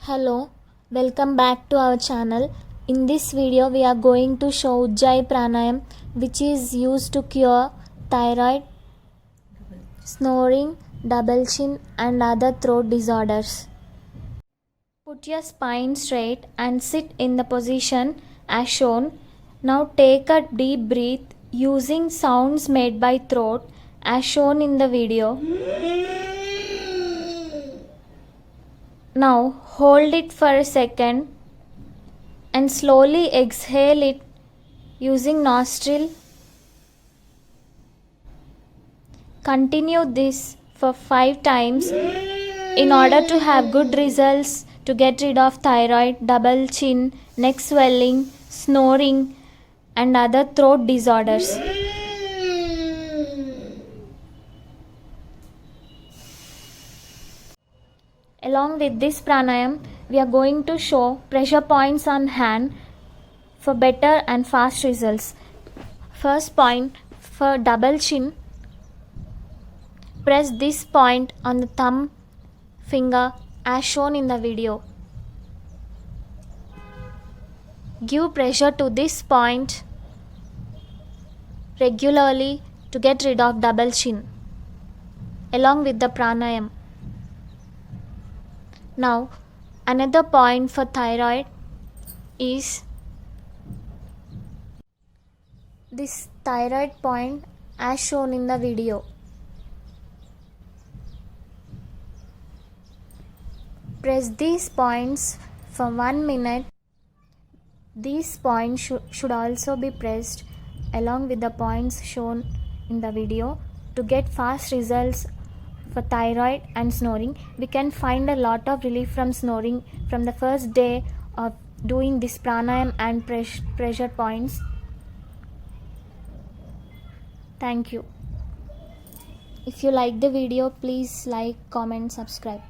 Hello, welcome back to our channel. In this video we are going to show Ujjayi Pranayam, which is used to cure thyroid, snoring, double chin and other throat disorders. Put your spine straight and sit in the position as shown. Now take a deep breath using sounds made by throat as shown in the video. Now hold it for a second and slowly exhale it using nostril. Continue this for 5 times in order to have good results to get rid of thyroid, double chin, neck swelling, snoring and other throat disorders. Along with this pranayam, we are going to show pressure points on hand for better and fast results. First point, for double chin, press this point on the thumb finger as shown in the video. Give pressure to this point regularly to get rid of double chin along with the pranayam. Now another point for thyroid is this thyroid point as shown in the video. Press these points for 1 minute. These points should also be pressed along with the points shown in the video to get fast results for thyroid and snoring. We can find a lot of relief from snoring from the first day of doing this pranayam and pressure points. Thank you. If you like the video, please like, comment, subscribe.